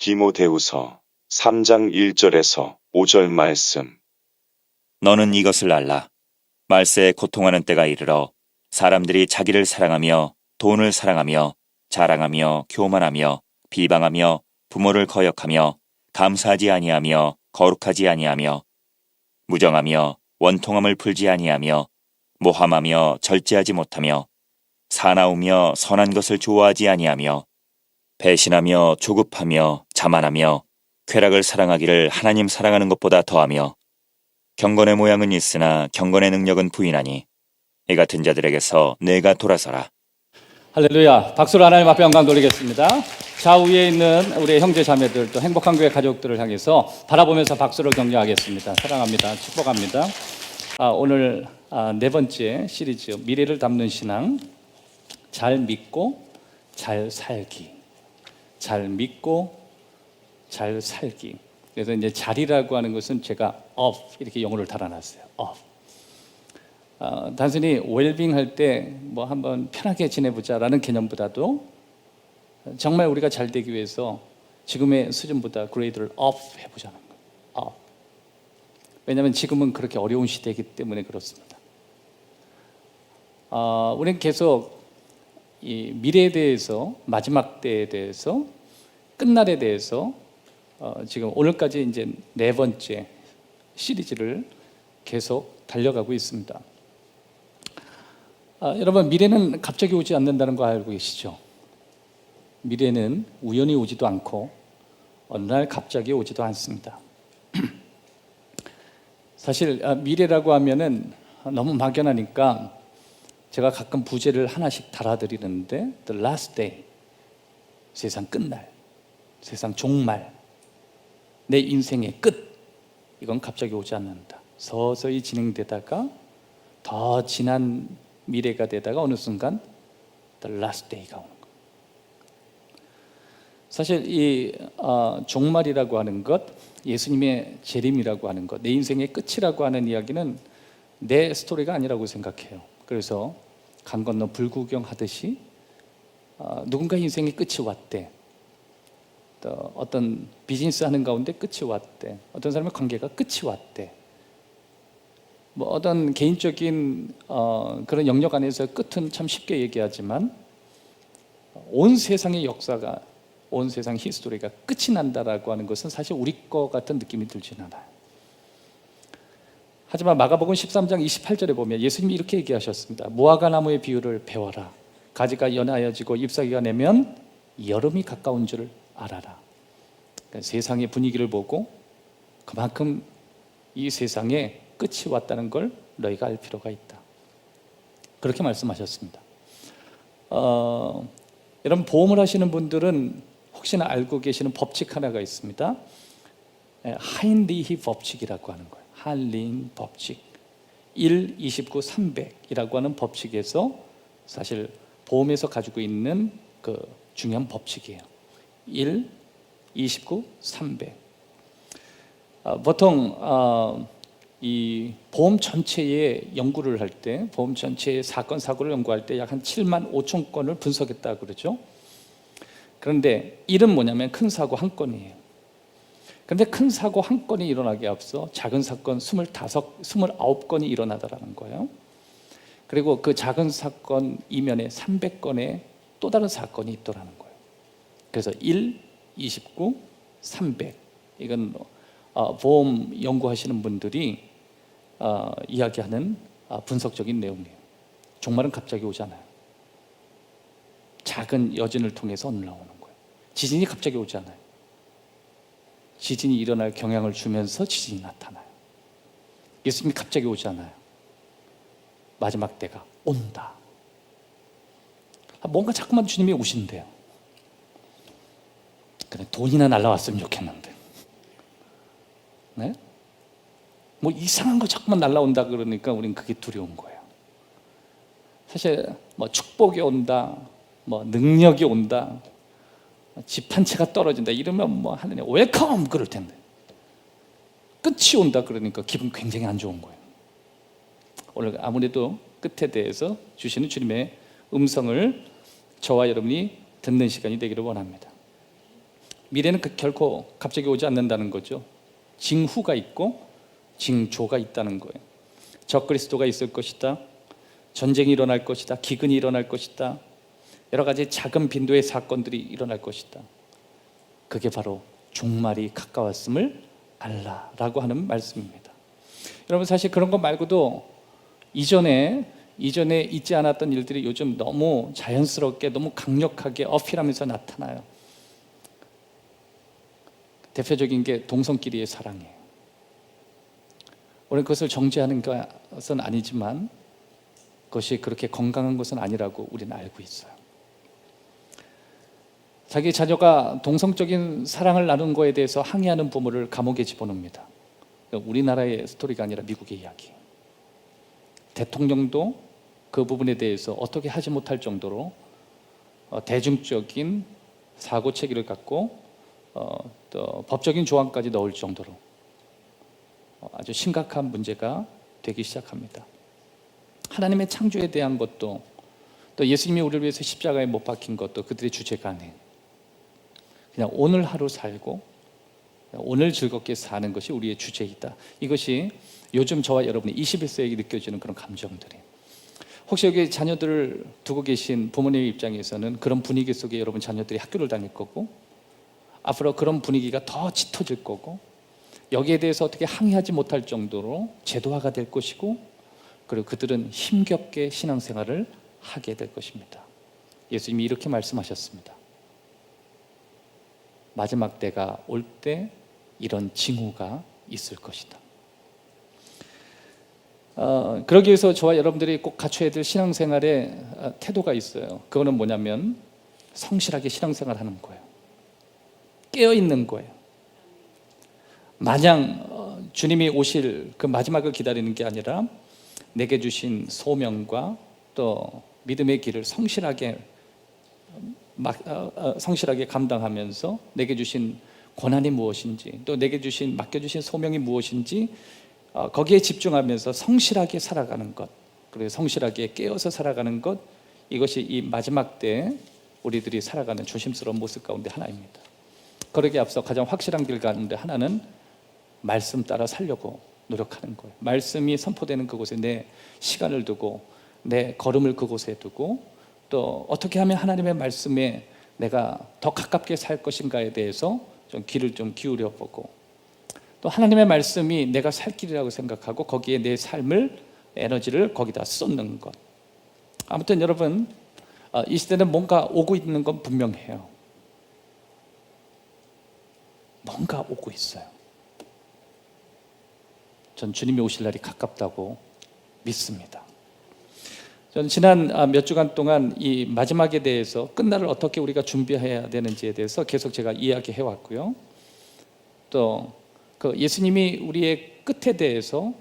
디모데후서 3장 1절에서 5절 말씀. 너는 이것을 알라. 말세에 고통하는 때가 이르러 사람들이 자기를 사랑하며 돈을 사랑하며 자랑하며 교만하며 비방하며 부모를 거역하며 감사하지 아니하며 거룩하지 아니하며 무정하며 원통함을 풀지 아니하며 모함하며 절제하지 못하며 사나우며 선한 것을 좋아하지 아니하며 배신하며 조급하며 자만하며 쾌락을 사랑하기를 하나님 사랑하는 것보다 더하며 경건의 모양은 있으나 경건의 능력은 부인하니 이 같은 자들에게서 내가 돌아서라. 할렐루야. 박수로 하나님 앞에 영광 돌리겠습니다. 좌우에 있는 우리 형제 자매들 또 행복한 교회 가족들을 향해서 바라보면서 박수를 격려하겠습니다. 사랑합니다. 축복합니다. 오늘 네 번째 시리즈 미래를 담는 신앙, 잘 믿고 잘 살기. 잘 믿고 잘 살기. 그래서 이제 잘이라고 하는 것은 제가 of 이렇게 영어를 달아놨어요. of. 단순히 웰빙 할 때 뭐 한번 편하게 지내보자라는 개념보다도 정말 우리가 잘 되기 위해서 지금의 수준보다 그레이드를 업 해보자는 거예요. 업. 왜냐하면 지금은 그렇게 어려운 시대이기 때문에 그렇습니다. 우리는 계속 이 미래에 대해서, 마지막 때에 대해서, 끝날에 대해서 지금 오늘까지 이제 네 번째 시리즈를 계속 달려가고 있습니다. 여러분, 미래는 갑자기 오지 않는다는 거 알고 계시죠? 미래는 우연히 오지도 않고 어느 날 갑자기 오지도 않습니다. 사실 미래라고 하면은 너무 막연하니까 제가 가끔 부제를 하나씩 달아드리는데 The last day, 세상 끝날, 세상 종말, 내 인생의 끝, 이건 갑자기 오지 않는다. 서서히 진행되다가 더 지난 미래가 되다가 어느 순간 The last day가 오는 거예요. 사실 이 종말이라고 하는 것, 예수님의 재림이라고 하는 것, 내 인생의 끝이라고 하는 이야기는 내 스토리가 아니라고 생각해요. 그래서 강 건너 불구경 하듯이 누군가 인생의 끝이 왔대. 또 어떤 비즈니스 하는 가운데 끝이 왔대. 어떤 사람의 관계가 끝이 왔대. 뭐 어떤 개인적인 그런 영역 안에서 끝은 참 쉽게 얘기하지만 온 세상의 역사가, 온 세상 히스토리가 끝이 난다라고 하는 것은 사실 우리 거 같은 느낌이 들지는 않아요. 하지만 마가복음 13장 28절에 보면 예수님이 이렇게 얘기하셨습니다. 무화과 나무의 비유를 배워라. 가지가 연하여지고 잎사귀가 내면 여름이 가까운 줄을 알아라. 그러니까 세상의 분위기를 보고 그만큼 이 세상에 끝이 왔다는 걸 너희가 알 필요가 있다. 그렇게 말씀하셨습니다. 여러분, 보험을 하시는 분들은 혹시나 알고 계시는 법칙 하나가 있습니다. 하인리히 법칙이라고 하는 거예요. 한린 법칙 1, 29, 300이라고 하는 법칙에서 사실 보험에서 가지고 있는 그 중요한 법칙이에요. 1, 29, 300. 보통 이 보험 전체의 연구를 할 때, 보험 전체의 사건 사고를 연구할 때 약 한 7만 5천 건을 분석했다 그러죠. 그런데 1은 뭐냐면 큰 사고 한 건이에요. 그런데 큰 사고 한 건이 일어나기 앞서 작은 사건 29건이 일어나더라는 거예요. 그리고 그 작은 사건 이면에 300건의 또 다른 사건이 있더라는 거예요. 그래서 1, 29, 300. 이건 보험 연구하시는 분들이 이야기하는 분석적인 내용이에요. 종말은 갑자기 오잖아요. 작은 여진을 통해서 올라오는 거예요. 지진이 갑자기 오지 않아요. 지진이 일어날 경향을 주면서 지진이 나타나요. 예수님이 갑자기 오지 않아요. 마지막 때가 온다. 뭔가 자꾸만 주님이 오신대요. 그냥 돈이나 날라왔으면 좋겠는데. 네? 뭐 이상한 거 자꾸만 날라온다 그러니까 우린 그게 두려운 거예요. 사실 뭐 축복이 온다, 뭐 능력이 온다, 집 한 채가 떨어진다 이러면 뭐 하느님 웰컴 그럴 텐데 끝이 온다 그러니까 기분 굉장히 안 좋은 거예요. 오늘 아무래도 끝에 대해서 주시는 주님의 음성을 저와 여러분이 듣는 시간이 되기를 원합니다. 미래는 결코 갑자기 오지 않는다는 거죠. 징후가 있고 징조가 있다는 거예요. 적그리스도가 있을 것이다. 전쟁이 일어날 것이다. 기근이 일어날 것이다. 여러 가지 작은 빈도의 사건들이 일어날 것이다. 그게 바로 종말이 가까웠음을 알라라고 하는 말씀입니다. 여러분, 사실 그런 것 말고도 이전에 있지 않았던 일들이 요즘 너무 자연스럽게, 너무 강력하게 어필하면서 나타나요. 대표적인 게 동성끼리의 사랑이에요. 우리는 그것을 정죄하는 것은 아니지만 그것이 그렇게 건강한 것은 아니라고 우리는 알고 있어요. 자기 자녀가 동성적인 사랑을 나눈 거에 대해서 항의하는 부모를 감옥에 집어넣습니다. 우리나라의 스토리가 아니라 미국의 이야기. 대통령도 그 부분에 대해서 어떻게 하지 못할 정도로 대중적인 사고 체계를 갖고 또 법적인 조항까지 넣을 정도로 아주 심각한 문제가 되기 시작합니다. 하나님의 창조에 대한 것도, 또 예수님이 우리를 위해서 십자가에 못 박힌 것도 그들의 주제가 아니에요. 그냥 오늘 하루 살고 오늘 즐겁게 사는 것이 우리의 주제이다. 이것이 요즘 저와 여러분이 21세기에 느껴지는 그런 감정들이에요. 혹시 여기 자녀들을 두고 계신 부모님의 입장에서는 그런 분위기 속에 여러분 자녀들이 학교를 다닐 거고, 앞으로 그런 분위기가 더 짙어질 거고, 여기에 대해서 어떻게 항의하지 못할 정도로 제도화가 될 것이고, 그리고 그들은 힘겹게 신앙생활을 하게 될 것입니다. 예수님이 이렇게 말씀하셨습니다. 마지막 때가 올 때 이런 징후가 있을 것이다. 그러기 위해서 저와 여러분들이 꼭 갖춰야 될 신앙생활의 태도가 있어요. 그거는 뭐냐면 성실하게 신앙생활하는 거예요. 깨어있는 거예요. 마냥 주님이 오실 그 마지막을 기다리는 게 아니라 내게 주신 소명과 또 믿음의 길을 성실하게 감당하면서 내게 주신 고난이 무엇인지, 또 내게 맡겨주신 소명이 무엇인지 거기에 집중하면서 성실하게 살아가는 것, 그리고 성실하게 깨어서 살아가는 것, 이것이 이 마지막 때 우리들이 살아가는 조심스러운 모습 가운데 하나입니다. 그러기에 앞서 가장 확실한 길 가운데 하나는 말씀 따라 살려고 노력하는 거예요. 말씀이 선포되는 그곳에 내 시간을 두고, 내 걸음을 그곳에 두고, 또 어떻게 하면 하나님의 말씀에 내가 더 가깝게 살 것인가에 대해서 좀 귀를 좀 기울여 보고, 또 하나님의 말씀이 내가 살 길이라고 생각하고 거기에 내 삶을, 에너지를 거기다 쏟는 것. 아무튼 여러분, 이 시대는 뭔가 오고 있는 건 분명해요. 뭔가 오고 있어요. 전 주님이 오실 날이 가깝다고 믿습니다. 저는 지난 몇 주간 동안 이 마지막에 대해서, 끝날을 어떻게 우리가 준비해야 되는지에 대해서 계속 제가 이야기해 왔고요. 또 그 예수님이 우리의 끝에 대해서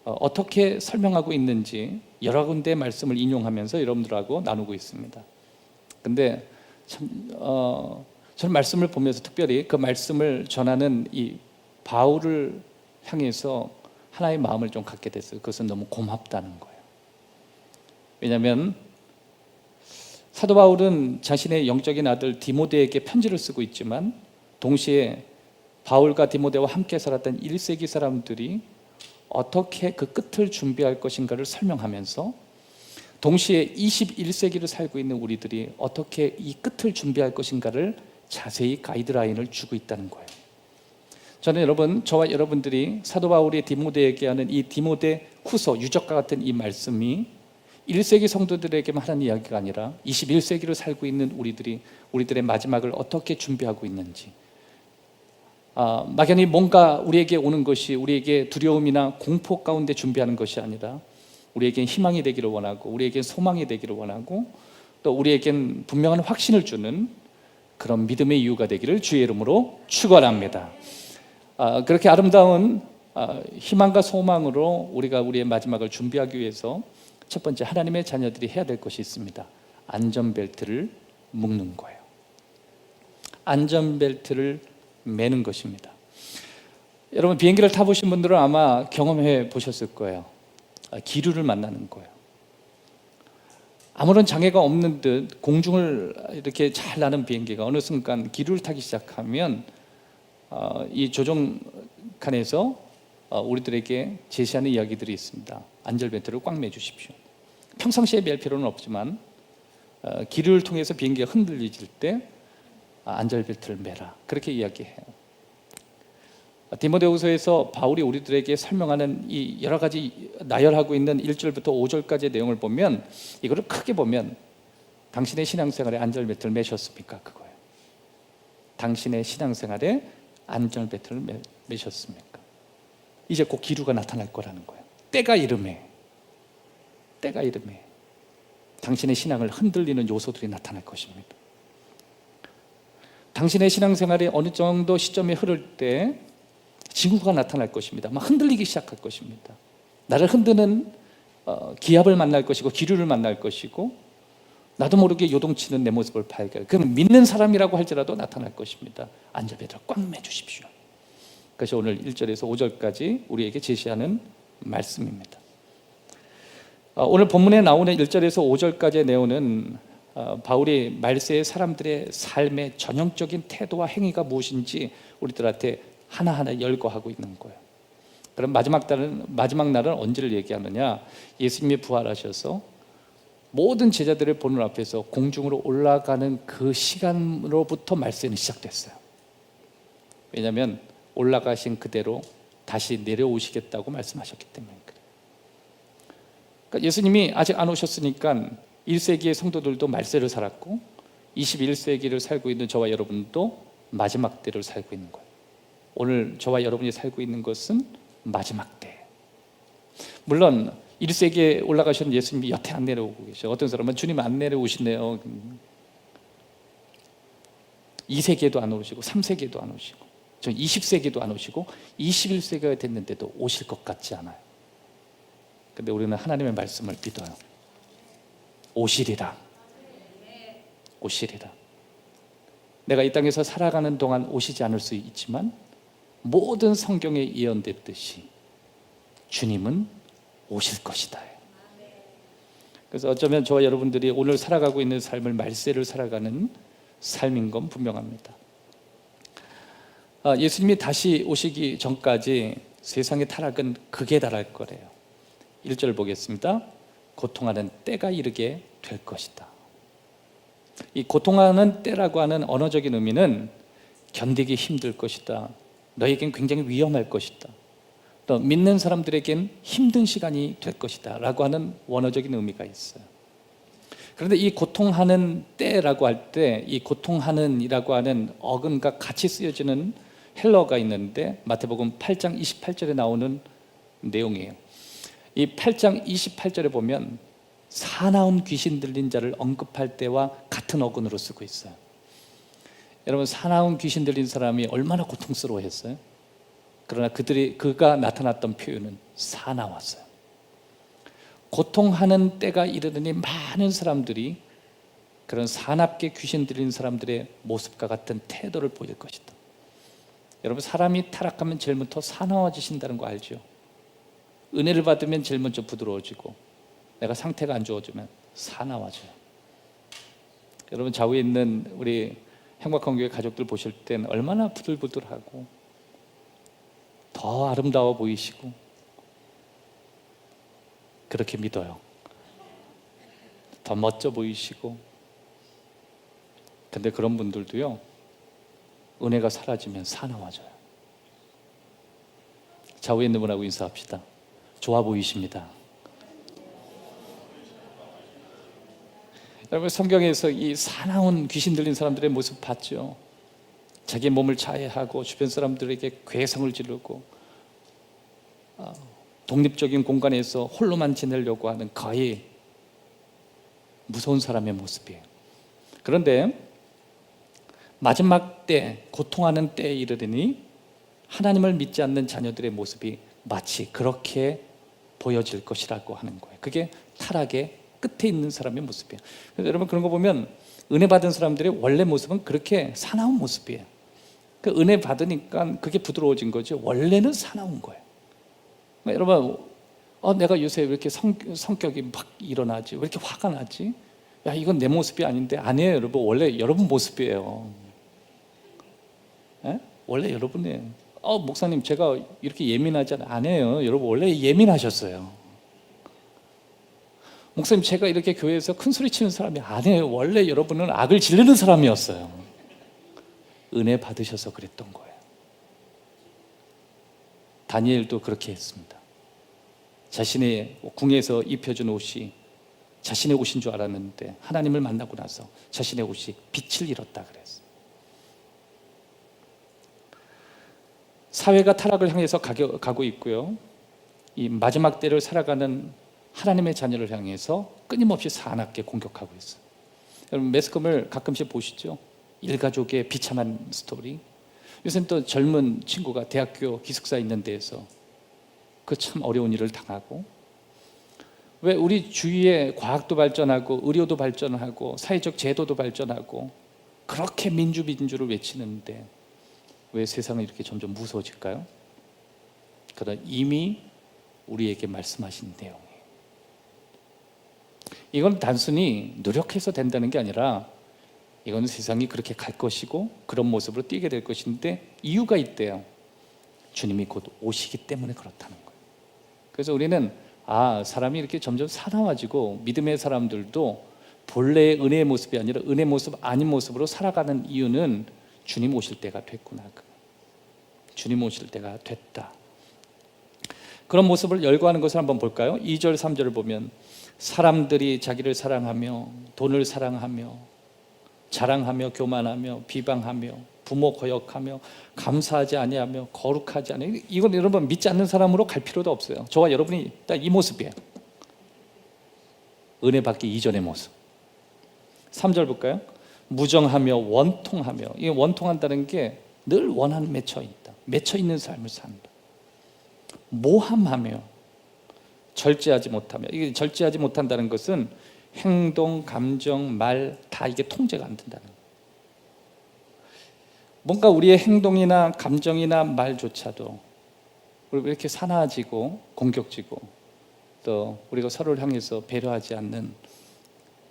어떻게 설명하고 있는지 여러 군데 말씀을 인용하면서 여러분들하고 나누고 있습니다. 근데 참 저는 말씀을 보면서 특별히 그 말씀을 전하는 이 바울을 향해서 하나의 마음을 좀 갖게 됐어요. 그것은 너무 고맙다는 거예요. 왜냐하면 사도 바울은 자신의 영적인 아들 디모데에게 편지를 쓰고 있지만, 동시에 바울과 디모데와 함께 살았던 1세기 사람들이 어떻게 그 끝을 준비할 것인가를 설명하면서, 동시에 21세기를 살고 있는 우리들이 어떻게 이 끝을 준비할 것인가를 자세히 가이드라인을 주고 있다는 거예요. 저는 여러분, 저와 여러분들이 사도 바울이 디모데에게 하는 이 디모데 후서, 유적과 같은 이 말씀이 1세기 성도들에게만 하는 이야기가 아니라 21세기를 살고 있는 우리들의 마지막을 어떻게 준비하고 있는지, 막연히 뭔가 우리에게 오는 것이 우리에게 두려움이나 공포 가운데 준비하는 것이 아니라 우리에겐 희망이 되기를 원하고, 우리에겐 소망이 되기를 원하고, 또 우리에겐 분명한 확신을 주는 그런 믿음의 이유가 되기를 주의 이름으로 축원합니다. 그렇게 아름다운 희망과 소망으로 우리가 우리의 마지막을 준비하기 위해서 첫 번째, 하나님의 자녀들이 해야 될 것이 있습니다. 안전벨트를 묶는 거예요. 안전벨트를 매는 것입니다. 여러분, 비행기를 타보신 분들은 아마 경험해 보셨을 거예요. 기류를 만나는 거예요. 아무런 장애가 없는 듯 공중을 이렇게 잘 나는 비행기가 어느 순간 기류를 타기 시작하면 이 조종칸에서 우리들에게 제시하는 이야기들이 있습니다. 안전벨트를 꽉 매주십시오. 평상시에 맬 필요는 없지만 기류를 통해서 비행기가 흔들리질 때 안전벨트를 매라, 그렇게 이야기해요. 디모데후서에서 바울이 우리들에게 설명하는 이 여러 가지 나열하고 있는 1절부터 5절까지의 내용을 보면, 이거를 크게 보면 당신의 신앙생활에 안전벨트를 매셨습니까? 그거예요. 당신의 신앙생활에 안전벨트를 매셨습니까? 이제 곧 기류가 나타날 거라는 거예요. 때가 이름에 당신의 신앙을 흔들리는 요소들이 나타날 것입니다. 당신의 신앙생활이 어느 정도 시점에 흐를 때 징후가 나타날 것입니다. 막 흔들리기 시작할 것입니다. 나를 흔드는 기압을 만날 것이고 기류를 만날 것이고, 나도 모르게 요동치는 내 모습을 발견. 그럼 믿는 사람이라고 할지라도 나타날 것입니다. 안전벨트를 꽉 매주십시오. 그것이 오늘 1절에서 5절까지 우리에게 제시하는 말씀입니다. 오늘 본문에 나오는 1절에서 5절까지의 내용은 바울이 말세의 사람들의 삶의 전형적인 태도와 행위가 무엇인지 우리들한테 하나하나 열거하고 있는 거예요. 그럼 마지막 날은 언제를 얘기하느냐? 예수님이 부활하셔서 모든 제자들을 보는 앞에서 공중으로 올라가는 그 시간으로부터 말세는 시작됐어요. 왜냐하면 올라가신 그대로 다시 내려오시겠다고 말씀하셨기 때문에 그래요. 그러니까 예수님이 아직 안 오셨으니까 1세기의 성도들도 말세를 살았고 21세기를 살고 있는 저와 여러분도 마지막 때를 살고 있는 거예요. 오늘 저와 여러분이 살고 있는 것은 마지막 때. 물론 1세기에 올라가신 예수님이 여태 안 내려오고 계셔. 어떤 사람은 주님 안 내려오시네요. 2세기에도 안 오시고 3세기에도 안 오시고 20세기도 안 오시고 21세기가 됐는데도 오실 것 같지 않아요. 근데 우리는 하나님의 말씀을 믿어요. 오시리라. 오시리라. 내가 이 땅에서 살아가는 동안 오시지 않을 수 있지만 모든 성경에 예언됐듯이 주님은 오실 것이다. 그래서 어쩌면 저와 여러분들이 오늘 살아가고 있는 삶을 말세를 살아가는 삶인 건 분명합니다. 예수님이 다시 오시기 전까지 세상의 타락은 극에 달할 거래요. 1절 보겠습니다. 고통하는 때가 이르게 될 것이다. 이 고통하는 때라고 하는 언어적인 의미는 견디기 힘들 것이다, 너에겐 굉장히 위험할 것이다, 또 믿는 사람들에겐 힘든 시간이 될 것이다 라고 하는 원어적인 의미가 있어요. 그런데 이 고통하는 때라고 할 때 이 고통하는 이라고 하는 어근과 같이 쓰여지는 헬러가 있는데 마태복음 8장 28절에 나오는 내용이에요. 이 8장 28절에 보면 사나운 귀신 들린 자를 언급할 때와 같은 어근으로 쓰고 있어요. 여러분, 사나운 귀신 들린 사람이 얼마나 고통스러워했어요? 그러나 그가 나타났던 표현은 사나웠어요. 고통하는 때가 이르더니 많은 사람들이 그런 사납게 귀신 들린 사람들의 모습과 같은 태도를 보일 것이다. 여러분, 사람이 타락하면 제일 먼저 사나워지신다는 거 알죠? 은혜를 받으면 제일 먼저 부드러워지고 내가 상태가 안 좋아지면 사나워져요. 여러분, 좌우에 있는 우리 행복한교회 가족들 보실 땐 얼마나 부들부들하고 더 아름다워 보이시고 그렇게 믿어요. 더 멋져 보이시고. 근데 그런 분들도요, 은혜가 사라지면 사나워져요. 좌우에 있는 분하고 인사합시다. 좋아 보이십니다. 여러분, 성경에서 이 사나운 귀신 들린 사람들의 모습 봤죠? 자기 몸을 자해하고 주변 사람들에게 괴성을 지르고 독립적인 공간에서 홀로만 지내려고 하는 거의 무서운 사람의 모습이에요. 그런데 마지막 때, 고통하는 때에 이르더니 하나님을 믿지 않는 자녀들의 모습이 마치 그렇게 보여질 것이라고 하는 거예요. 그게 타락의 끝에 있는 사람의 모습이에요. 그래서 여러분, 그런 거 보면 은혜 받은 사람들의 원래 모습은 그렇게 사나운 모습이에요. 그 은혜 받으니까 그게 부드러워진 거죠. 원래는 사나운 거예요. 여러분, 내가 요새 왜 이렇게 성격이 막 일어나지? 왜 이렇게 화가 나지? 야, 이건 내 모습이 아닌데. 아니에요, 여러분. 원래 여러분 모습이에요. 예? 원래 여러분이에요. 목사님, 제가 이렇게 예민하지 않아요. 아니에요, 여러분. 원래 예민하셨어요. 목사님, 제가 이렇게 교회에서 큰 소리 치는 사람이 아니에요. 원래 여러분은 악을 지르는 사람이었어요. 은혜 받으셔서 그랬던 거예요. 다니엘도 그렇게 했습니다. 자신의 궁에서 입혀준 옷이 자신의 옷인 줄 알았는데 하나님을 만나고 나서 자신의 옷이 빛을 잃었다 그랬어요. 사회가 타락을 향해서 가고 있고요. 이 마지막 때를 살아가는 하나님의 자녀를 향해서 끊임없이 사납게 공격하고 있어요. 여러분, 매스컴을 가끔씩 보시죠? 일가족의 비참한 스토리. 요새는 또 젊은 친구가 대학교 기숙사 있는 데에서 그 참 어려운 일을 당하고, 왜 우리 주위에 과학도 발전하고 의료도 발전하고 사회적 제도도 발전하고 그렇게 민주를 외치는데 왜 세상은 이렇게 점점 무서워질까요? 그런 이미 우리에게 말씀하신 내용이에요. 이건 단순히 노력해서 된다는 게 아니라 이건 세상이 그렇게 갈 것이고 그런 모습으로 뛰게 될 것인데 이유가 있대요. 주님이 곧 오시기 때문에 그렇다는 거예요. 그래서 우리는 사람이 이렇게 점점 사나워지고 믿음의 사람들도 본래의 은혜의 모습이 아니라 은혜의 모습 아닌 모습으로 살아가는 이유는 주님 오실 때가 됐구나. 주님 오실 때가 됐다. 그런 모습을 열거하는 것을 한번 볼까요? 2절 3절을 보면 사람들이 자기를 사랑하며 돈을 사랑하며 자랑하며 교만하며 비방하며 부모 거역하며 감사하지 아니하며 거룩하지 아니하며, 이건 여러분 믿지 않는 사람으로 갈 필요도 없어요. 저와 여러분이 딱 이 모습이에요. 은혜 받기 이전의 모습. 3절 볼까요? 무정하며 원통하며. 이게 원통한다는 게 늘 원한 맺혀 있다. 맺혀 있는 삶을 산다. 모함하며 절제하지 못하며. 이게 절제하지 못한다는 것은 행동, 감정, 말 다 이게 통제가 안 된다는 거예요. 뭔가 우리의 행동이나 감정이나 말조차도 우리가 이렇게 사나워지고 공격지고 또 우리가 서로를 향해서 배려하지 않는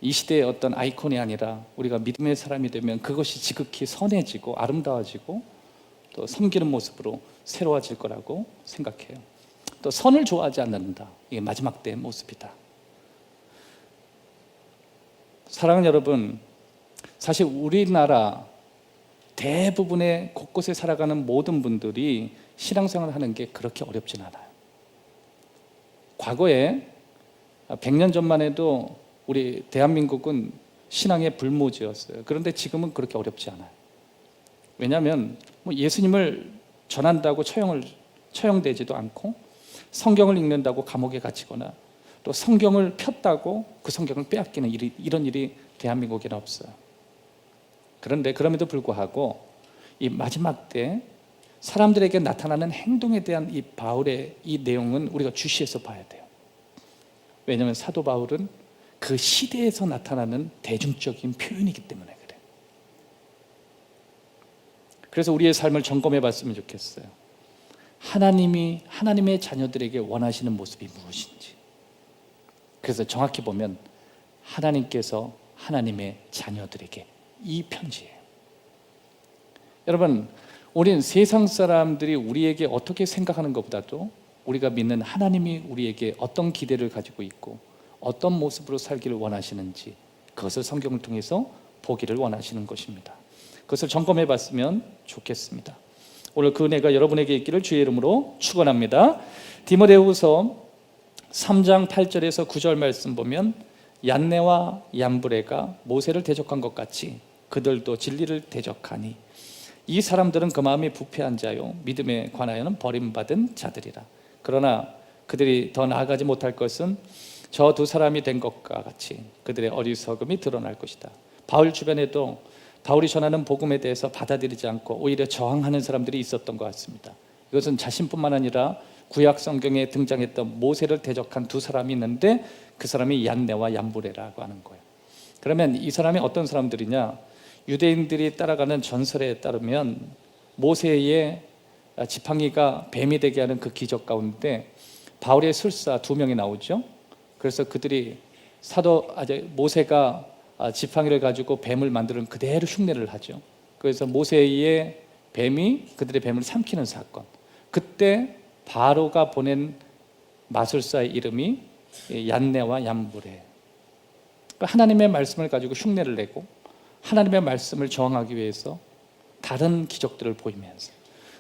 이 시대의 어떤 아이콘이 아니라 우리가 믿음의 사람이 되면 그것이 지극히 선해지고 아름다워지고 또 섬기는 모습으로 새로워질 거라고 생각해요. 또 선을 좋아하지 않는다. 이게 마지막 때의 모습이다. 사랑하는 여러분, 사실 우리나라 대부분의 곳곳에 살아가는 모든 분들이 신앙생활을 하는 게 그렇게 어렵진 않아요. 과거에 100년 전만 해도 우리 대한민국은 신앙의 불모지였어요. 그런데 지금은 그렇게 어렵지 않아요. 왜냐하면 예수님을 전한다고 처형되지도 않고 성경을 읽는다고 감옥에 갇히거나 또 성경을 폈다고 그 성경을 빼앗기는 이런 일이 대한민국에는 없어요. 그런데 그럼에도 불구하고 이 마지막 때 사람들에게 나타나는 행동에 대한 이 바울의 이 내용은 우리가 주시해서 봐야 돼요. 왜냐하면 사도 바울은 그 시대에서 나타나는 대중적인 표현이기 때문에 그래요. 그래서 우리의 삶을 점검해 봤으면 좋겠어요. 하나님의 자녀들에게 원하시는 모습이 무엇인지. 그래서 정확히 보면 하나님께서 하나님의 자녀들에게 이 편지예요. 여러분, 우리는 세상 사람들이 우리에게 어떻게 생각하는 것보다도 우리가 믿는 하나님이 우리에게 어떤 기대를 가지고 있고 어떤 모습으로 살기를 원하시는지 그것을 성경을 통해서 보기를 원하시는 것입니다. 그것을 점검해 봤으면 좋겠습니다. 오늘 그 은혜가 여러분에게 있기를 주의 이름으로 축원합니다. 디모데후서 3장 8절에서 9절 말씀 보면 얀네와 얀브레가 모세를 대적한 것 같이 그들도 진리를 대적하니 이 사람들은 그 마음이 부패한 자요 믿음에 관하여는 버림받은 자들이라. 그러나 그들이 더 나아가지 못할 것은 저 두 사람이 된 것과 같이 그들의 어리석음이 드러날 것이다. 바울 주변에도 바울이 전하는 복음에 대해서 받아들이지 않고 오히려 저항하는 사람들이 있었던 것 같습니다. 이것은 자신뿐만 아니라 구약 성경에 등장했던 모세를 대적한 두 사람이 있는데 그 사람이 얀네와 얀브레라고 하는 거예요. 그러면 이 사람이 어떤 사람들이냐? 유대인들이 따라가는 전설에 따르면 모세의 지팡이가 뱀이 되게 하는 그 기적 가운데 바울의 술사 2명이 나오죠. 그래서 그들이 모세가 지팡이를 가지고 뱀을 만드는 그대로 흉내를 하죠. 그래서 모세의 뱀이 그들의 뱀을 삼키는 사건. 그때 바로가 보낸 마술사의 이름이 얀네와 얌브레. 하나님의 말씀을 가지고 흉내를 내고 하나님의 말씀을 저항하기 위해서 다른 기적들을 보이면서,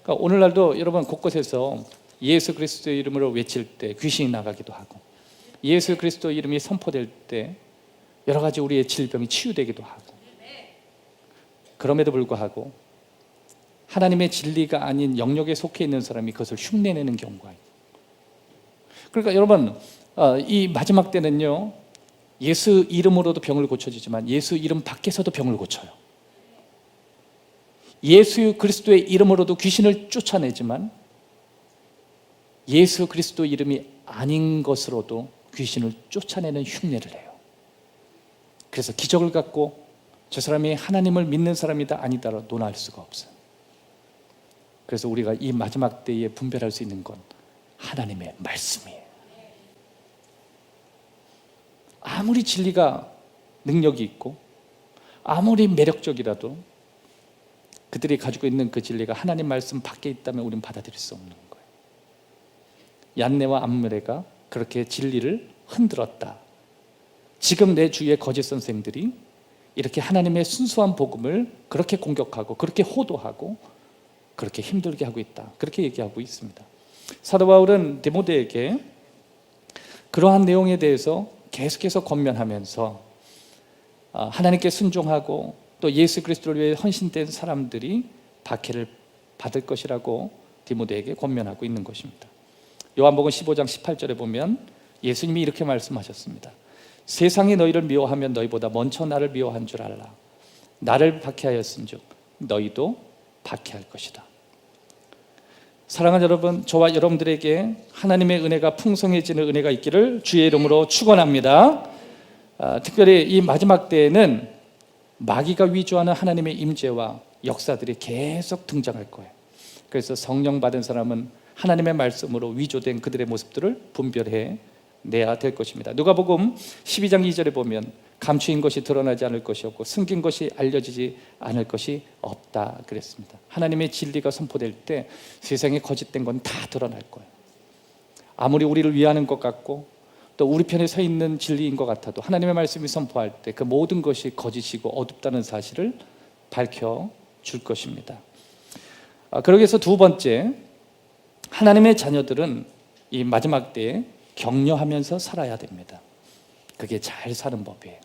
그러니까 오늘날도 여러분 곳곳에서 예수 그리스도의 이름으로 외칠 때 귀신이 나가기도 하고, 예수 그리스도 이름이 선포될 때 여러 가지 우리의 질병이 치유되기도 하고, 그럼에도 불구하고 하나님의 진리가 아닌 영역에 속해 있는 사람이 그것을 흉내내는 경우가 있고, 그러니까 여러분 이 마지막 때는요, 예수 이름으로도 병을 고쳐지지만 예수 이름 밖에서도 병을 고쳐요. 예수 그리스도의 이름으로도 귀신을 쫓아내지만 예수 그리스도 이름이 아닌 것으로도 귀신을 쫓아내는 흉내를 해요. 그래서 기적을 갖고 저 사람이 하나님을 믿는 사람이다 아니다로 논할 수가 없어요. 그래서 우리가 이 마지막 때에 분별할 수 있는 건 하나님의 말씀이에요. 아무리 진리가 능력이 있고 아무리 매력적이라도 그들이 가지고 있는 그 진리가 하나님 말씀 밖에 있다면 우리는 받아들일 수 없는 거예요. 얀네와 암므레가 그렇게 진리를 흔들었다. 지금 내 주위의 거짓 선생들이 이렇게 하나님의 순수한 복음을 그렇게 공격하고 그렇게 호도하고 그렇게 힘들게 하고 있다. 그렇게 얘기하고 있습니다. 사도 바울은 디모데에게 그러한 내용에 대해서 계속해서 권면하면서 하나님께 순종하고 또 예수 그리스도를 위해 헌신된 사람들이 박해를 받을 것이라고 디모데에게 권면하고 있는 것입니다. 요한복음 15장 18절에 보면 예수님이 이렇게 말씀하셨습니다. 세상이 너희를 미워하면 너희보다 먼저 나를 미워한 줄 알라. 나를 박해하였은즉 너희도 박해할 것이다. 사랑하는 여러분, 저와 여러분들에게 하나님의 은혜가 풍성해지는 은혜가 있기를 주의 이름으로 축원합니다. 특별히 이 마지막 때에는 마귀가 위조하는 하나님의 임재와 역사들이 계속 등장할 거예요. 그래서 성령 받은 사람은 하나님의 말씀으로 위조된 그들의 모습들을 분별해 내야 될 것입니다. 누가복음 12장 2절에 보면 감추인 것이 드러나지 않을 것이 없고 숨긴 것이 알려지지 않을 것이 없다 그랬습니다. 하나님의 진리가 선포될 때 세상에 거짓된 건 다 드러날 거예요. 아무리 우리를 위하는 것 같고 또 우리 편에 서 있는 진리인 것 같아도 하나님의 말씀이 선포할 때 그 모든 것이 거짓이고 어둡다는 사실을 밝혀줄 것입니다. 그러기 위해서 두 번째, 하나님의 자녀들은 이 마지막 때에 격려하면서 살아야 됩니다. 그게 잘 사는 법이에요.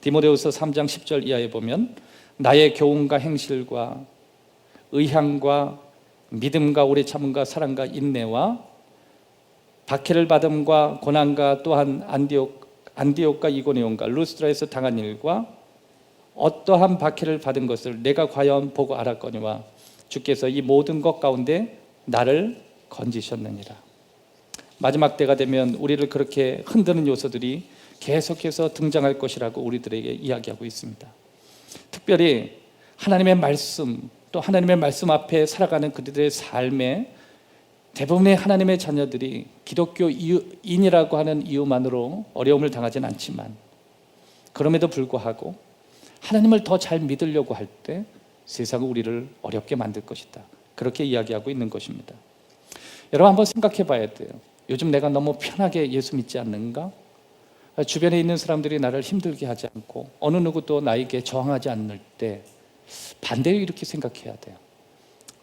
디모데후서 3장 10절 이하에 보면 나의 교훈과 행실과 의향과 믿음과 오래 참음과 사랑과 인내와 박해를 받음과 고난과 또한 안디옥과 이고니온과 루스드라에서 당한 일과 어떠한 박해를 받은 것을 내가 과연 보고 알았거니와 주께서 이 모든 것 가운데 나를 건지셨느니라. 마지막 때가 되면 우리를 그렇게 흔드는 요소들이 계속해서 등장할 것이라고 우리들에게 이야기하고 있습니다. 특별히 하나님의 말씀, 또 하나님의 말씀 앞에 살아가는 그들의 삶에 대부분의 하나님의 자녀들이 기독교인이라고 하는 이유만으로 어려움을 당하진 않지만 그럼에도 불구하고 하나님을 더 잘 믿으려고 할 때 세상은 우리를 어렵게 만들 것이다. 그렇게 이야기하고 있는 것입니다. 여러분 한번 생각해 봐야 돼요. 요즘 내가 너무 편하게 예수 믿지 않는가? 주변에 있는 사람들이 나를 힘들게 하지 않고 어느 누구도 나에게 저항하지 않을 때 반대로 이렇게 생각해야 돼요.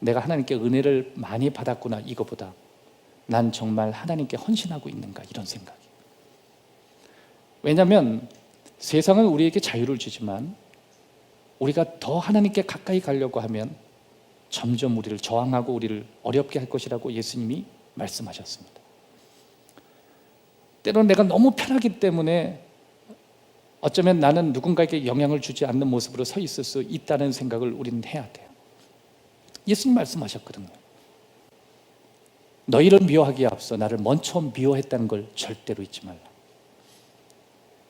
내가 하나님께 은혜를 많이 받았구나, 이거보다 난 정말 하나님께 헌신하고 있는가, 이런 생각이. 왜냐하면 세상은 우리에게 자유를 주지만 우리가 더 하나님께 가까이 가려고 하면 점점 우리를 저항하고 우리를 어렵게 할 것이라고 예수님이 말씀하셨습니다. 때로는 내가 너무 편하기 때문에 어쩌면 나는 누군가에게 영향을 주지 않는 모습으로 서 있을 수 있다는 생각을 우리는 해야 돼요. 예수님 말씀하셨거든요. 너희를 미워하기에 앞서 나를 먼저 미워했다는 걸 절대로 잊지 말라.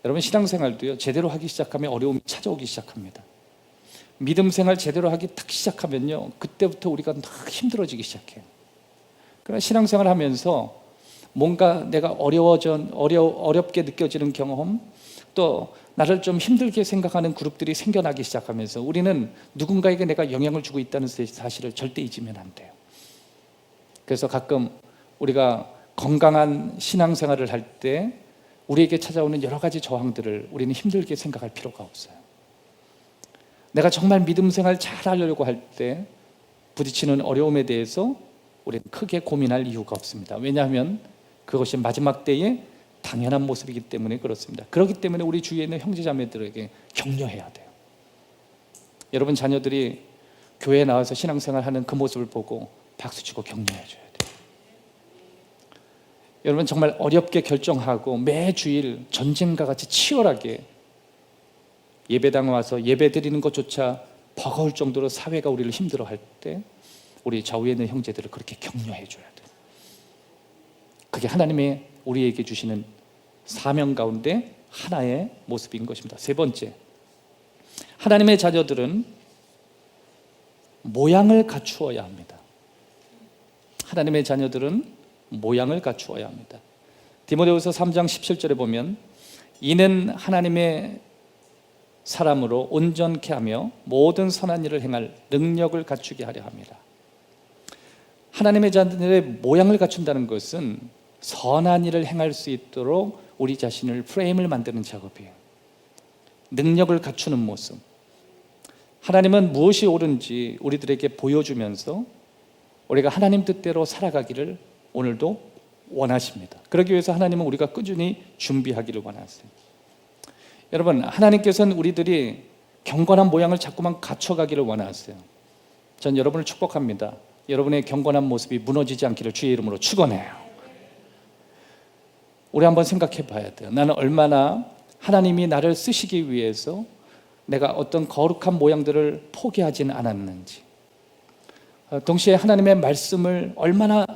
여러분 신앙생활도요, 제대로 하기 시작하면 어려움이 찾아오기 시작합니다. 믿음 생활 제대로 하기 딱 시작하면요, 그때부터 우리가 막 힘들어지기 시작해요. 그러나 신앙생활 하면서 뭔가 내가 어렵게 느껴지는 경험, 또 나를 좀 힘들게 생각하는 그룹들이 생겨나기 시작하면서 우리는 누군가에게 내가 영향을 주고 있다는 사실을 절대 잊으면 안 돼요. 그래서 가끔 우리가 건강한 신앙생활을 할 때 우리에게 찾아오는 여러 가지 저항들을 우리는 힘들게 생각할 필요가 없어요. 내가 정말 믿음 생활 잘 하려고 할 때 부딪히는 어려움에 대해서 우리는 크게 고민할 이유가 없습니다. 왜냐하면 그것이 마지막 때의 당연한 모습이기 때문에 그렇습니다. 그렇기 때문에 우리 주위에 있는 형제자매들에게 격려해야 돼요. 여러분 자녀들이 교회에 나와서 신앙생활하는 그 모습을 보고 박수치고 격려해 줘야 돼요. 여러분 정말 어렵게 결정하고 매 주일 전쟁과 같이 치열하게 예배당에 와서 예배 드리는 것조차 버거울 정도로 사회가 우리를 힘들어할 때 우리 좌우에 있는 형제들을 그렇게 격려해 줘야 돼요. 그게 하나님의 우리에게 주시는 사명 가운데 하나의 모습인 것입니다. 세 번째, 하나님의 자녀들은 모양을 갖추어야 합니다. 하나님의 자녀들은 모양을 갖추어야 합니다. 디모데후서 3장 17절에 보면 이는 하나님의 사람으로 온전케 하며 모든 선한 일을 행할 능력을 갖추게 하려 합니다. 하나님의 자녀들의 모양을 갖춘다는 것은 선한 일을 행할 수 있도록 우리 자신을 프레임을 만드는 작업이에요. 능력을 갖추는 모습. 하나님은 무엇이 옳은지 우리들에게 보여주면서 우리가 하나님 뜻대로 살아가기를 오늘도 원하십니다. 그러기 위해서 하나님은 우리가 꾸준히 준비하기를 원하세요. 여러분, 하나님께서는 우리들이 경건한 모양을 자꾸만 갖춰가기를 원하세요. 전 여러분을 축복합니다. 여러분의 경건한 모습이 무너지지 않기를 주의 이름으로 축원해요. 우리 한번 생각해 봐야 돼요. 나는 얼마나 하나님이 나를 쓰시기 위해서 내가 어떤 거룩한 모양들을 포기하지는 않았는지, 동시에 하나님의 말씀에 얼마나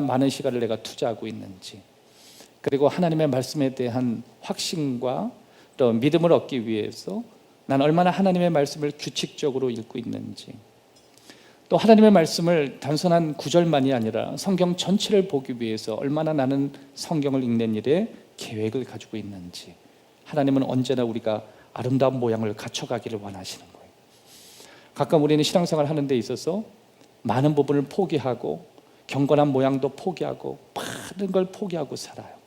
많은 시간을 내가 투자하고 있는지, 그리고 하나님의 말씀에 대한 확신과 또 믿음을 얻기 위해서 난 얼마나 하나님의 말씀을 규칙적으로 읽고 있는지, 또 하나님의 말씀을 단순한 구절만이 아니라 성경 전체를 보기 위해서 얼마나 나는 성경을 읽는 일에 계획을 가지고 있는지, 하나님은 언제나 우리가 아름다운 모양을 갖춰가기를 원하시는 거예요. 가끔 우리는 신앙생활 하는 데 있어서 많은 부분을 포기하고 경건한 모양도 포기하고 많은 걸 포기하고 살아요.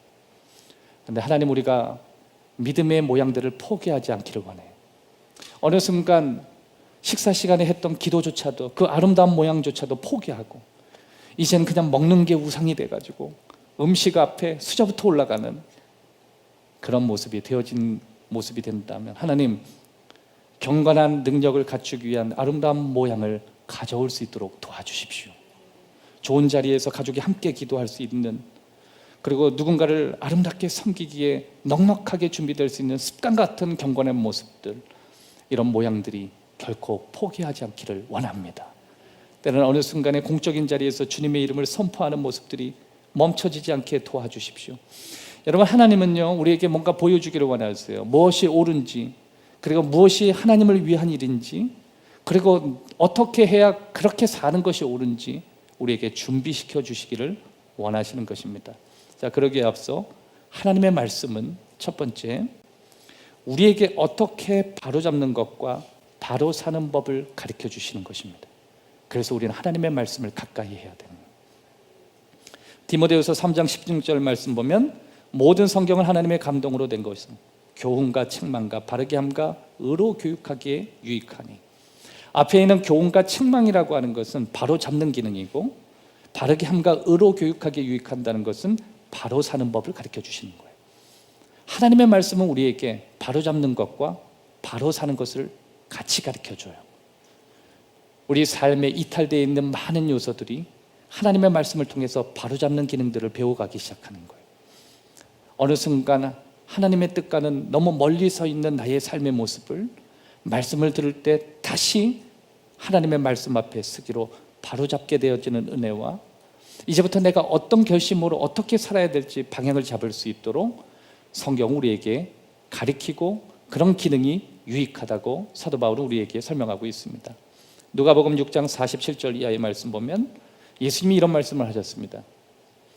그런데 하나님 우리가 믿음의 모양들을 포기하지 않기를 원해요. 어느 순간 식사 시간에 했던 기도조차도 그 아름다운 모양조차도 포기하고 이제는 그냥 먹는 게 우상이 돼가지고 음식 앞에 수저부터 올라가는 그런 모습이 되어진 모습이 된다면 하나님 경건한 능력을 갖추기 위한 아름다운 모양을 가져올 수 있도록 도와주십시오. 좋은 자리에서 가족이 함께 기도할 수 있는, 그리고 누군가를 아름답게 섬기기에 넉넉하게 준비될 수 있는 습관 같은 경건의 모습들, 이런 모양들이 결코 포기하지 않기를 원합니다. 때로는 어느 순간에 공적인 자리에서 주님의 이름을 선포하는 모습들이 멈춰지지 않게 도와주십시오. 여러분, 하나님은요 우리에게 뭔가 보여주기를 원하세요. 무엇이 옳은지, 그리고 무엇이 하나님을 위한 일인지, 그리고 어떻게 해야 그렇게 사는 것이 옳은지 우리에게 준비시켜 주시기를 원하시는 것입니다. 자, 그러기에 앞서 하나님의 말씀은 첫 번째, 우리에게 어떻게 바로잡는 것과 바로 사는 법을 가르쳐 주시는 것입니다. 그래서 우리는 하나님의 말씀을 가까이 해야 됩니다. 디모데후서 3장 16절 말씀 보면 모든 성경은 하나님의 감동으로 된 것은 교훈과 책망과 바르게 함과 의로 교육하기에 유익하니, 앞에 있는 교훈과 책망이라고 하는 것은 바로 잡는 기능이고, 바르게 함과 의로 교육하기에 유익한다는 것은 바로 사는 법을 가르쳐 주시는 거예요. 하나님의 말씀은 우리에게 바로 잡는 것과 바로 사는 것을 같이 가르쳐 줘요. 우리 삶에 이탈되어 있는 많은 요소들이 하나님의 말씀을 통해서 바로 잡는 기능들을 배워가기 시작하는 거예요. 어느 순간 하나님의 뜻과는 너무 멀리 서 있는 나의 삶의 모습을 말씀을 들을 때 다시 하나님의 말씀 앞에 서기로 바로잡게 되어지는 은혜와, 이제부터 내가 어떤 결심으로 어떻게 살아야 될지 방향을 잡을 수 있도록 성경 우리에게 가르치고, 그런 기능이 유익하다고 사도 바울은 우리에게 설명하고 있습니다. 누가복음 6장 47절 이하의 말씀 보면 예수님이 이런 말씀을 하셨습니다.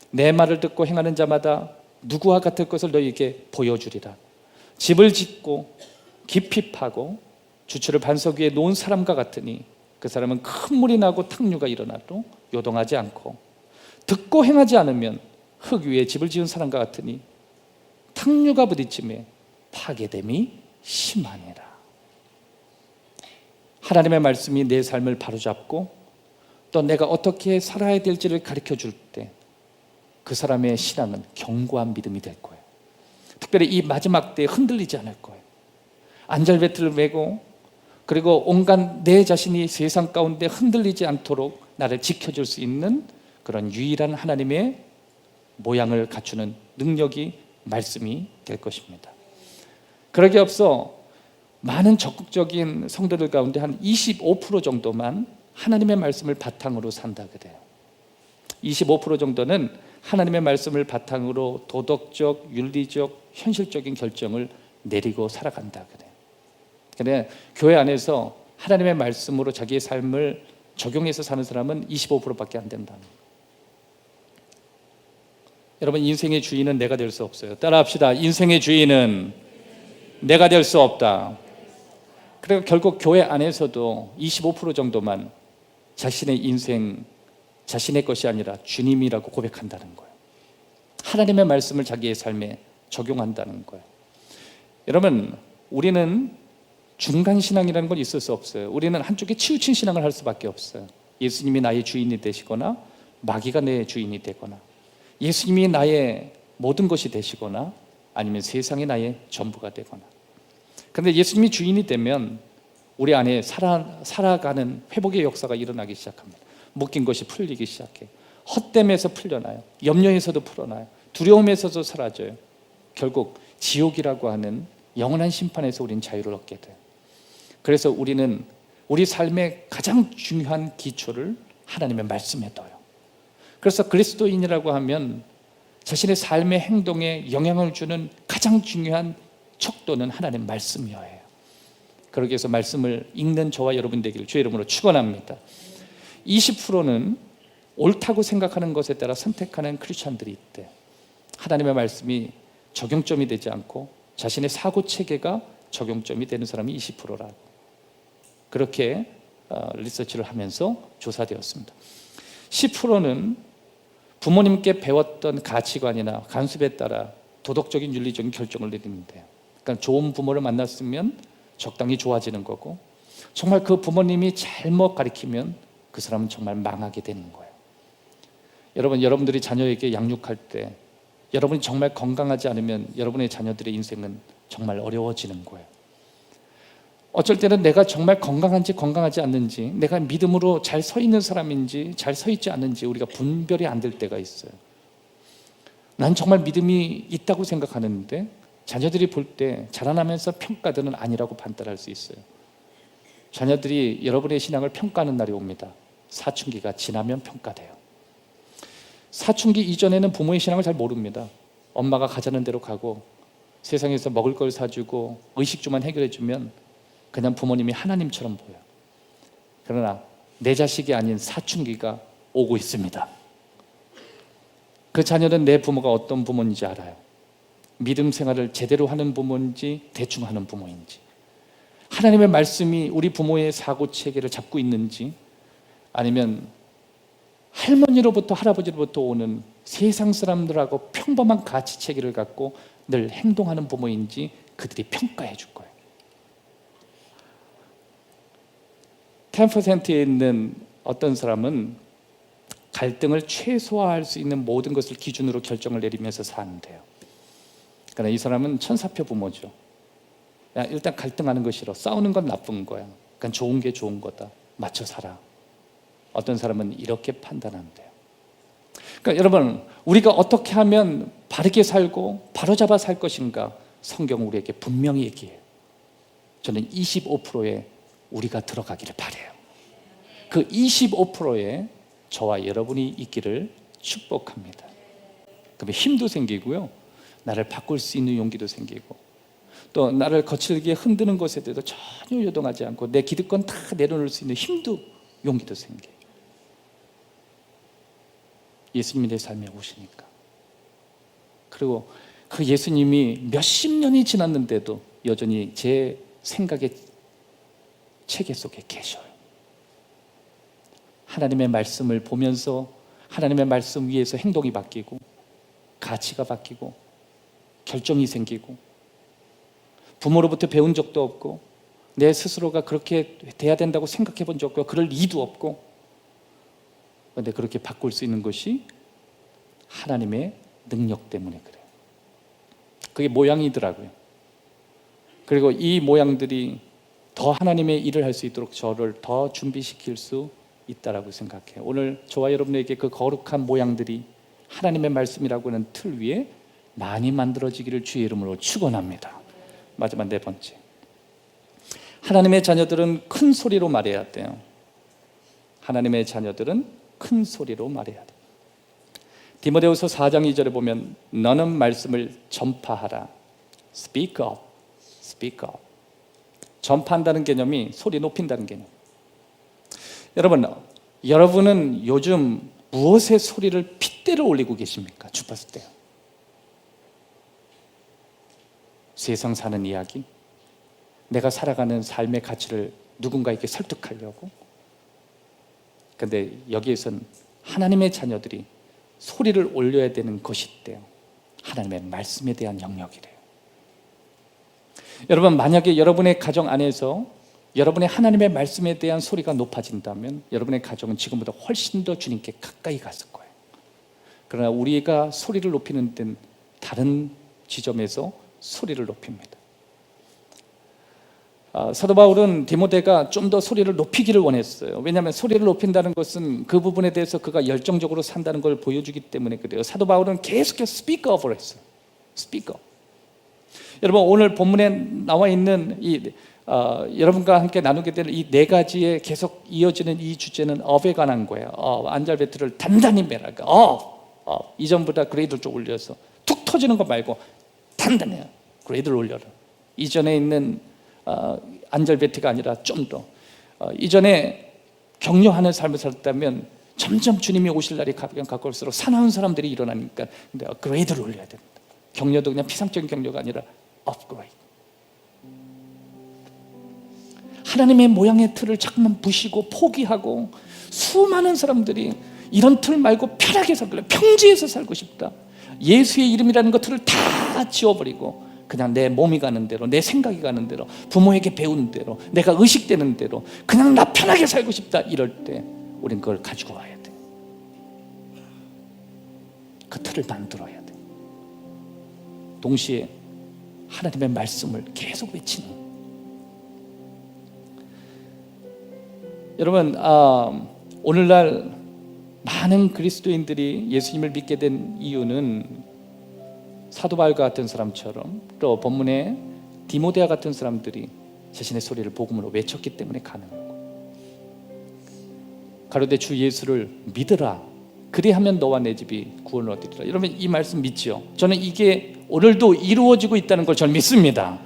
내 말을 듣고 행하는 자마다 누구와 같을 것을 너희에게 보여주리라. 집을 짓고 깊이 파고 주추를 반석 위에 놓은 사람과 같으니 그 사람은 큰 물이 나고 탕류가 일어나도 요동하지 않고, 듣고 행하지 않으면 흙 위에 집을 지은 사람과 같으니 탕류가 부딪힘에 파괴됨이 심하니라. 하나님의 말씀이 내 삶을 바로잡고 또 내가 어떻게 살아야 될지를 가르쳐 줄 때 그 사람의 신앙은 견고한 믿음이 될 거예요. 특별히 이 마지막 때에 흔들리지 않을 거예요. 안절배틀을 메고 그리고 온갖 내 자신이 세상 가운데 흔들리지 않도록 나를 지켜줄 수 있는 그런 유일한 하나님의 모양을 갖추는 능력이 말씀이 될 것입니다. 그러기 앞서 많은 적극적인 성도들 가운데 한 25% 정도만 하나님의 말씀을 바탕으로 산다 그래요. 25% 정도는 하나님의 말씀을 바탕으로 도덕적, 윤리적, 현실적인 결정을 내리고 살아간다 그래요. 근데 교회 안에서 하나님의 말씀으로 자기의 삶을 적용해서 사는 사람은 25%밖에 안 된다. 여러분, 인생의 주인은 내가 될 수 없어요. 따라합시다. 인생의 주인은 내가 될 수 없다. 그리고 결국 교회 안에서도 25% 정도만 자신의 인생, 자신의 것이 아니라 주님이라고 고백한다는 거예요. 하나님의 말씀을 자기의 삶에 적용한다는 거예요. 여러분, 우리는 중간신앙이라는 건 있을 수 없어요. 우리는 한쪽에 치우친 신앙을 할 수밖에 없어요. 예수님이 나의 주인이 되시거나 마귀가 내 주인이 되거나, 예수님이 나의 모든 것이 되시거나 아니면 세상이 나의 전부가 되거나. 그런데 예수님이 주인이 되면 우리 안에 살아가는 회복의 역사가 일어나기 시작합니다. 묶인 것이 풀리기 시작해요. 헛됨에서 풀려나요. 염려에서도 풀어나요. 두려움에서도 사라져요. 결국 지옥이라고 하는 영원한 심판에서 우리는 자유를 얻게 돼요. 그래서 우리는 우리 삶의 가장 중요한 기초를 하나님의 말씀에 둬요. 그래서 그리스도인이라고 하면 자신의 삶의 행동에 영향을 주는 가장 중요한 척도는 하나님의 말씀이어야 해요. 그러기 위해서 말씀을 읽는 저와 여러분 되기를 주의 이름으로 축원합니다. 20%는 옳다고 생각하는 것에 따라 선택하는 크리스찬들이 있대. 하나님의 말씀이 적용점이 되지 않고 자신의 사고체계가 적용점이 되는 사람이 20%라고 그렇게 리서치를 하면서 조사되었습니다. 10%는 부모님께 배웠던 가치관이나 간습에 따라 도덕적인 윤리적인 결정을 내리는데요. 그러니까 좋은 부모를 만났으면 적당히 좋아지는 거고, 정말 그 부모님이 잘못 가르치면 그 사람은 정말 망하게 되는 거예요. 여러분들이 자녀에게 양육할 때 여러분이 정말 건강하지 않으면 여러분의 자녀들의 인생은 정말 어려워지는 거예요. 어쩔 때는 내가 정말 건강한지 건강하지 않는지, 내가 믿음으로 잘 서 있는 사람인지 잘 서 있지 않는지 우리가 분별이 안 될 때가 있어요. 난 정말 믿음이 있다고 생각하는데 자녀들이 볼 때 자라나면서 평가들은 아니라고 판단할 수 있어요. 자녀들이 여러분의 신앙을 평가하는 날이 옵니다. 사춘기가 지나면 평가돼요. 사춘기 이전에는 부모의 신앙을 잘 모릅니다. 엄마가 가자는 대로 가고 세상에서 먹을 걸 사주고 의식주만 해결해주면 그냥 부모님이 하나님처럼 보여요. 그러나 내 자식이 아닌 사춘기가 오고 있습니다. 그 자녀는 내 부모가 어떤 부모인지 알아요. 믿음 생활을 제대로 하는 부모인지 대충 하는 부모인지, 하나님의 말씀이 우리 부모의 사고체계를 잡고 있는지, 아니면 할머니로부터 할아버지로부터 오는 세상 사람들하고 평범한 가치체계를 갖고 늘 행동하는 부모인지 그들이 평가해 줄 거예요. 10%에 있는 어떤 사람은 갈등을 최소화할 수 있는 모든 것을 기준으로 결정을 내리면서 사는데요. 그러나 이 사람은 천사표 부모죠. 야, 일단 갈등하는 거 싫어. 싸우는 건 나쁜 거야. 그러니까 좋은 게 좋은 거다. 맞춰 살아. 어떤 사람은 이렇게 판단한대요. 그러니까 여러분, 우리가 어떻게 하면 바르게 살고 바로잡아 살 것인가, 성경은 우리에게 분명히 얘기해요. 저는 25%에 우리가 들어가기를 바라요. 그 25%에 저와 여러분이 있기를 축복합니다. 그러면 힘도 생기고요, 나를 바꿀 수 있는 용기도 생기고, 또 나를 거칠게 흔드는 것에 대해서 전혀 요동하지 않고 내 기득권 다 내려놓을 수 있는 힘도 용기도 생겨요. 예수님이 내 삶에 오시니까 그리고 그 예수님이 몇십 년이 지났는데도 여전히 제 생각의 체계 속에 계셔요. 하나님의 말씀을 보면서 하나님의 말씀 위에서 행동이 바뀌고 가치가 바뀌고 결정이 생기고, 부모로부터 배운 적도 없고 내 스스로가 그렇게 돼야 된다고 생각해 본 적도 없고 그럴 리도 없고, 그런데 그렇게 바꿀 수 있는 것이 하나님의 능력 때문에 그래요. 그게 모양이더라고요. 그리고 이 모양들이 더 하나님의 일을 할 수 있도록 저를 더 준비시킬 수 있다라고 생각해요. 오늘 저와 여러분에게 그 거룩한 모양들이 하나님의 말씀이라고 하는 틀 위에 많이 만들어지기를 주의 이름으로 축원합니다. 마지막 네 번째, 하나님의 자녀들은 큰 소리로 말해야 돼요. 하나님의 자녀들은 큰 소리로 말해야 돼요. 디모데후서 4장 2절에 보면 너는 말씀을 전파하라. Speak up, speak up. 전파한다는 개념이 소리 높인다는 개념. 여러분은 요즘 무엇의 소리를 핏대를 올리고 계십니까? 주파수 때요. 세상 사는 이야기, 내가 살아가는 삶의 가치를 누군가에게 설득하려고. 그런데 여기에선 하나님의 자녀들이 소리를 올려야 되는 것이 있대요. 하나님의 말씀에 대한 영역이래요. 여러분, 만약에 여러분의 가정 안에서 여러분의 하나님의 말씀에 대한 소리가 높아진다면 여러분의 가정은 지금보다 훨씬 더 주님께 가까이 갔을 거예요. 그러나 우리가 소리를 높이는 데는 다른 지점에서 소리를 높입니다. 사도 바울은 디모데가 좀 더 소리를 높이기를 원했어요. 왜냐하면 소리를 높인다는 것은 그 부분에 대해서 그가 열정적으로 산다는 걸 보여주기 때문에 그래요. 사도 바울은 계속해서 스피크 업을 했어요. 스피크 업. 여러분, 오늘 본문에 나와 있는 여러분과 함께 나누게 될 이 네 가지에 계속 이어지는 이 주제는 업에 관한 거예요. 안절배트를 단단히 매라. 이전보다 그레이드를 좀 올려서 툭 터지는 거 말고 단단해요. 그레이드를 올려라. 이전에 있는 안절배트가 아니라 좀 더 이전에 격려하는 삶을 살았다면 점점 주님이 오실 날이 가까울수록 사나운 사람들이 일어나니까 근데 그레이드를 올려야 됩니다. 격려도 그냥 피상적인 격려가 아니라 업그레이드. 하나님의 모양의 틀을 자꾸만 부시고 포기하고, 수많은 사람들이 이런 틀 말고 편하게 살길래 평지에서 살고 싶다. 예수의 이름이라는 것들을 다 지워버리고 그냥 내 몸이 가는 대로, 내 생각이 가는 대로, 부모에게 배운 대로, 내가 의식되는 대로 그냥 나 편하게 살고 싶다. 이럴 때 우린 그걸 가지고 와야 돼. 그 틀을 만들어야 돼. 동시에 하나님의 말씀을 계속 외치는. 여러분, 오늘날 많은 그리스도인들이 예수님을 믿게 된 이유는 사도 바울과 같은 사람처럼, 또 본문에 디모데와 같은 사람들이 자신의 소리를 복음으로 외쳤기 때문에 가능한 거예요. 가로되 주 예수를 믿으라. 그리하면 너와 내 집이 구원을 얻으리라. 여러분, 이 말씀 믿지요? 저는 이게 오늘도 이루어지고 있다는 걸 저는 믿습니다.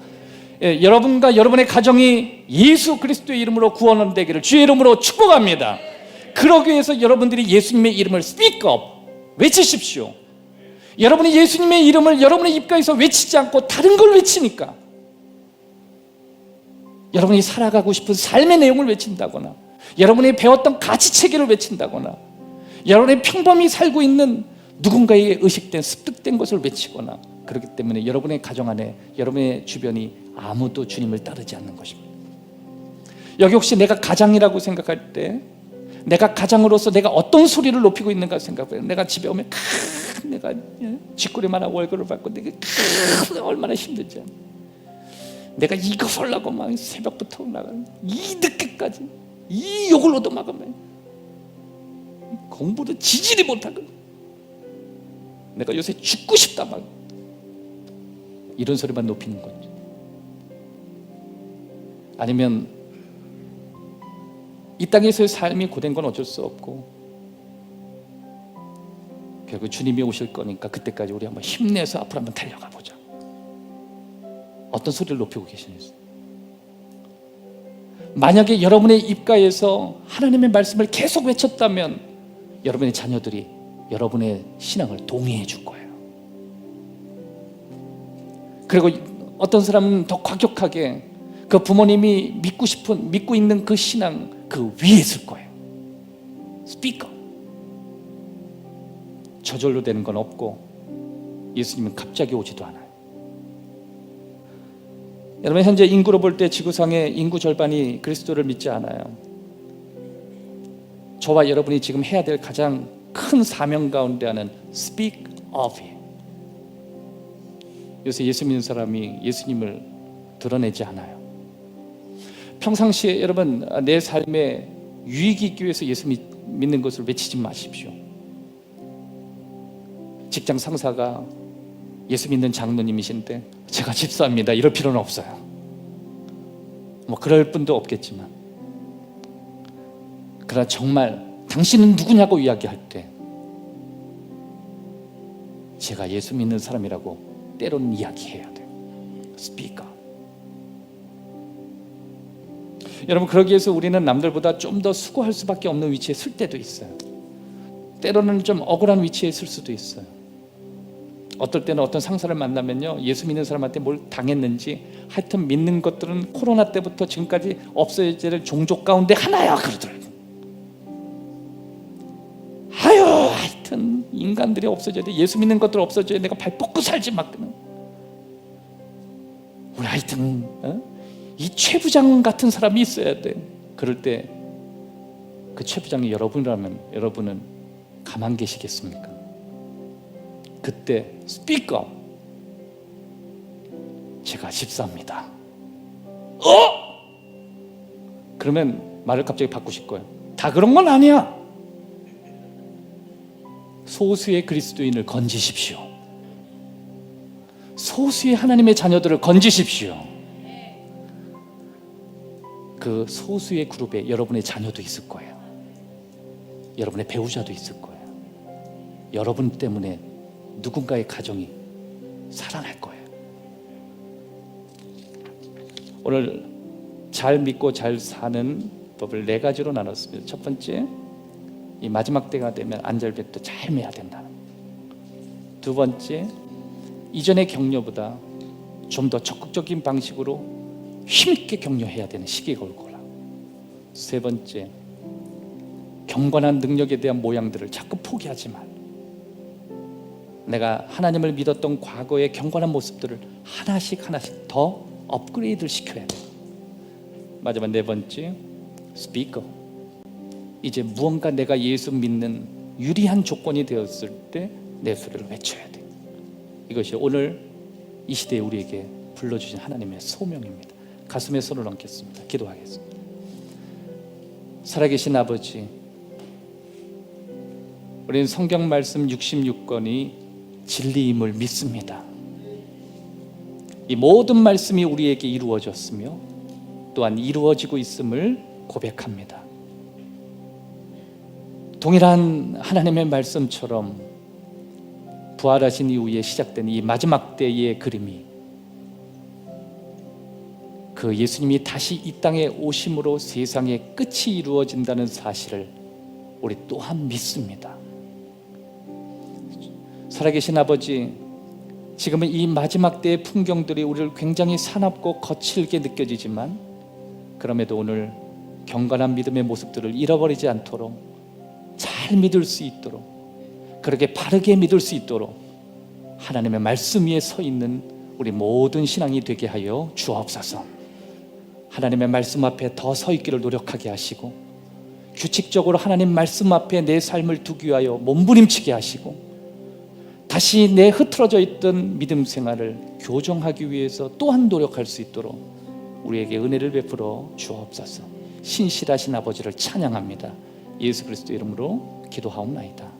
여러분과 여러분의 가정이 예수 그리스도의 이름으로 구원을 되기를 주의 이름으로 축복합니다. 그러기 위해서 여러분들이 예수님의 이름을 스피크업 외치십시오. 여러분이 예수님의 이름을 여러분의 입가에서 외치지 않고 다른 걸 외치니까, 여러분이 살아가고 싶은 삶의 내용을 외친다거나, 여러분이 배웠던 가치체계를 외친다거나, 여러분이 평범히 살고 있는 누군가에게 의식된 습득된 것을 외치거나, 그렇기 때문에 여러분의 가정 안에, 여러분의 주변이 아무도 주님을 따르지 않는 것입니다. 여기 혹시 내가 가장이라고 생각할 때, 내가 가장으로서 내가 어떤 소리를 높이고 있는가 생각해요. 내가 집에 오면 내가 쥐꼬리만 하고 월급을 받고 내가 얼마나 힘들지. 내가 이거 하려고 막 새벽부터 나가는 이 늦게까지 이 욕을 얻어먹으면 공부도 지지리 못하고 내가 요새 죽고 싶다 막 이런 소리만 높이는 거죠. 아니면 이 땅에서의 삶이 고된 건 어쩔 수 없고 결국 주님이 오실 거니까 그때까지 우리 한번 힘내서 앞으로 한번 달려가 보자. 어떤 소리를 높이고 계시는지. 만약에 여러분의 입가에서 하나님의 말씀을 계속 외쳤다면 여러분의 자녀들이 여러분의 신앙을 동의해 줄 거예요. 그리고 어떤 사람은 더 과격하게 그 부모님이 믿고 있는 그 신앙 그 위에 있을 거예요. 스피커. 저절로 되는 건 없고 예수님은 갑자기 오지도 않아요. 여러분, 현재 인구로 볼 때 지구상의 인구 절반이 그리스도를 믿지 않아요. 저와 여러분이 지금 해야 될 가장 큰 사명 가운데 하나는 Speak of이에요. 요새 예수 믿는 사람이 예수님을 드러내지 않아요. 평상시에 여러분 내 삶에 유익이 있기 위해서 예수 믿는 것을 외치지 마십시오. 직장 상사가 예수 믿는 장로님이신데 제가 집사입니다 이럴 필요는 없어요. 뭐 그럴 분도 없겠지만, 그러나 정말 당신은 누구냐고 이야기할 때 제가 예수 믿는 사람이라고 때로는 이야기해야 돼요. 스피커. 여러분, 그러기 위해서 우리는 남들보다 좀 더 수고할 수밖에 없는 위치에 설 때도 있어요. 때로는 좀 억울한 위치에 설 수도 있어요. 어떨 때는 어떤 상사를 만나면요, 예수 믿는 사람한테 뭘 당했는지 하여튼 믿는 것들은 코로나 때부터 지금까지 없어져야 될 종족 가운데 하나야 그러더라고요. 아유, 하여튼 인간들이 없어져야 돼. 예수 믿는 것들 없어져야 내가 발 뻗고 살지 막. 우리 하여튼 이 최부장 같은 사람이 있어야 돼. 그럴 때 그 최부장이 여러분이라면 여러분은 가만 계시겠습니까? 그때 스피커, 제가 집사입니다. 그러면 말을 갑자기 바꾸실 거예요. 다 그런 건 아니야. 소수의 그리스도인을 건지십시오. 소수의 하나님의 자녀들을 건지십시오. 그 소수의 그룹에 여러분의 자녀도 있을 거예요. 여러분의 배우자도 있을 거예요. 여러분 때문에 누군가의 가정이 살아날 거예요. 오늘 잘 믿고 잘 사는 법을 4가지로 나눴습니다. 첫 번째, 이 마지막 때가 되면 안절백도 잘 매야 된다는 것. 두 번째, 이전의 격려보다 좀 더 적극적인 방식으로 힘있게 격려해야 되는 시기가 올 거라. 세 번째, 경건한 능력에 대한 모양들을 자꾸 포기하지 말. 내가 하나님을 믿었던 과거의 경건한 모습들을 하나씩 더 업그레이드를 시켜야 돼. 마지막 네 번째, 스피커. 이제 무언가 내가 예수 믿는 유리한 조건이 되었을 때 내 소리를 외쳐야 돼. 이것이 오늘 이 시대에 우리에게 불러주신 하나님의 소명입니다. 가슴에 손을 얹겠습니다. 기도하겠습니다. 살아계신 아버지, 우리는 성경 말씀 66권이 진리임을 믿습니다. 이 모든 말씀이 우리에게 이루어졌으며 또한 이루어지고 있음을 고백합니다. 동일한 하나님의 말씀처럼 부활하신 이후에 시작된 이 마지막 때의 그림이 그 예수님이 다시 이 땅에 오심으로 세상의 끝이 이루어진다는 사실을 우리 또한 믿습니다. 살아계신 아버지, 지금은 이 마지막 때의 풍경들이 우리를 굉장히 사납고 거칠게 느껴지지만 그럼에도 오늘 경건한 믿음의 모습들을 잃어버리지 않도록 잘 믿을 수 있도록, 그렇게 바르게 믿을 수 있도록 하나님의 말씀 위에 서 있는 우리 모든 신앙이 되게 하여 주옵소서. 하나님의 말씀 앞에 더 서 있기를 노력하게 하시고 규칙적으로 하나님 말씀 앞에 내 삶을 두기 위하여 몸부림치게 하시고 다시 내 흐트러져 있던 믿음 생활을 교정하기 위해서 또한 노력할 수 있도록 우리에게 은혜를 베풀어 주옵소서. 신실하신 아버지를 찬양합니다. 예수 그리스도 이름으로 기도하옵나이다.